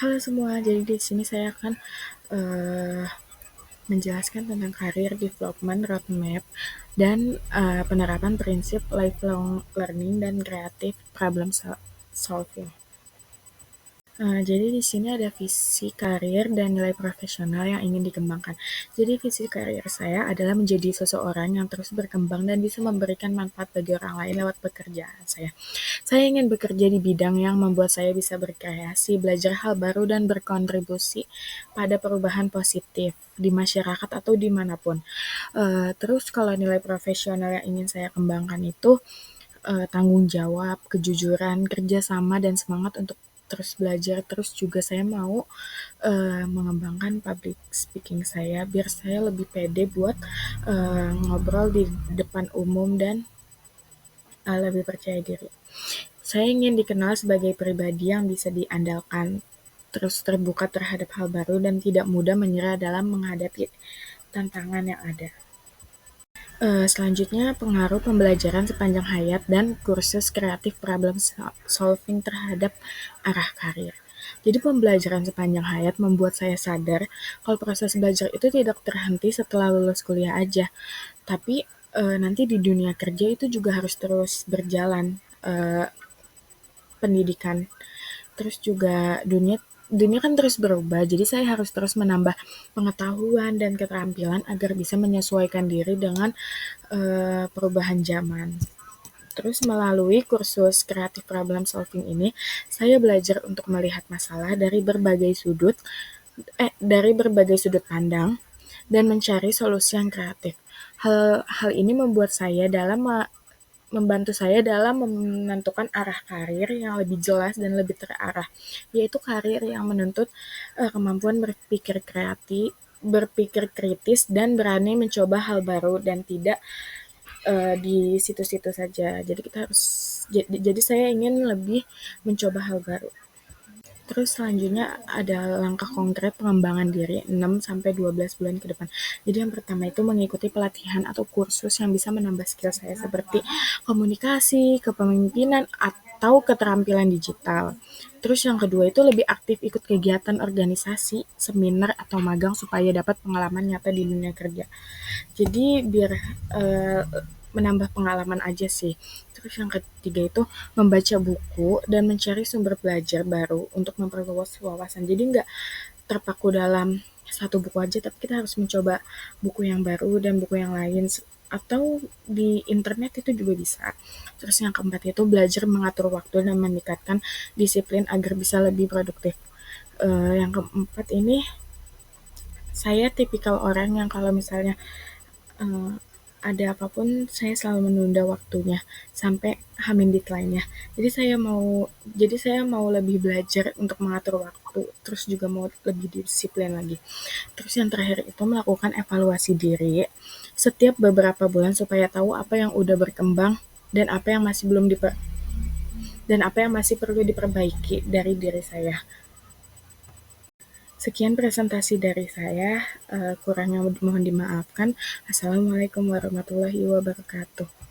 Halo semua, jadi di sini saya akan eh, menjelaskan tentang career development roadmap dan penerapan prinsip lifelong learning dan creative problem solving. Jadi di sini ada visi karir dan nilai profesional yang ingin dikembangkan. Jadi visi karir saya adalah menjadi seseorang yang terus berkembang dan bisa memberikan manfaat bagi orang lain lewat pekerjaan saya. Saya ingin bekerja di bidang yang membuat saya bisa berkreasi, belajar hal baru, dan berkontribusi pada perubahan positif di masyarakat atau dimanapun. Terus kalau nilai profesional yang ingin saya kembangkan itu tanggung jawab, kejujuran, kerjasama, dan semangat untuk terus belajar. Terus juga saya mau mengembangkan public speaking saya biar saya lebih pede buat ngobrol di depan umum dan lebih percaya diri. Saya ingin dikenal sebagai pribadi yang bisa diandalkan, terus terbuka terhadap hal baru dan tidak mudah menyerah dalam menghadapi tantangan yang ada. Selanjutnya, pengaruh pembelajaran sepanjang hayat dan kursus kreatif problem solving terhadap arah karir. Jadi pembelajaran sepanjang hayat membuat saya sadar kalau proses belajar itu tidak terhenti setelah lulus kuliah aja, tapi nanti di dunia kerja itu juga harus terus berjalan pendidikan. Terus juga dunia dunia kan terus berubah, jadi saya harus terus menambah pengetahuan dan keterampilan agar bisa menyesuaikan diri dengan perubahan zaman. Terus melalui kursus kreatif problem solving ini, saya belajar untuk melihat masalah dari berbagai sudut pandang dan mencari solusi yang kreatif. Hal ini membantu saya dalam menentukan arah karir yang lebih jelas dan lebih terarah, yaitu karir yang menuntut kemampuan berpikir kritis dan berani mencoba hal baru dan tidak di situ-situ saja. Jadi saya ingin lebih mencoba hal baru. Terus selanjutnya ada langkah konkret pengembangan diri 6-12 bulan ke depan. Jadi yang pertama itu mengikuti pelatihan atau kursus yang bisa menambah skill saya seperti komunikasi, kepemimpinan, atau keterampilan digital. Terus yang kedua itu lebih aktif ikut kegiatan organisasi, seminar, atau magang supaya dapat pengalaman nyata di dunia kerja. Jadi biar eh, menambah pengalaman aja sih. Terus yang ketiga itu membaca buku dan mencari sumber belajar baru untuk memperluas wawasan. Jadi nggak terpaku dalam satu buku aja, tapi kita harus mencoba buku yang baru dan buku yang lain atau di internet itu juga bisa. Terus yang keempat itu belajar mengatur waktu dan meningkatkan disiplin agar bisa lebih produktif. Yang keempat ini saya tipikal orang yang kalau misalnya Eee, ada apapun saya selalu menunda waktunya sampai H-min deadline-nya. Jadi saya mau lebih belajar untuk mengatur waktu, terus juga mau lebih disiplin lagi. Terus yang terakhir itu melakukan evaluasi diri setiap beberapa bulan supaya tahu apa yang udah berkembang dan apa yang masih belum dan apa yang masih perlu diperbaiki dari diri saya. Sekian presentasi dari saya, kurangnya mohon dimaafkan. Assalamualaikum warahmatullahi wabarakatuh.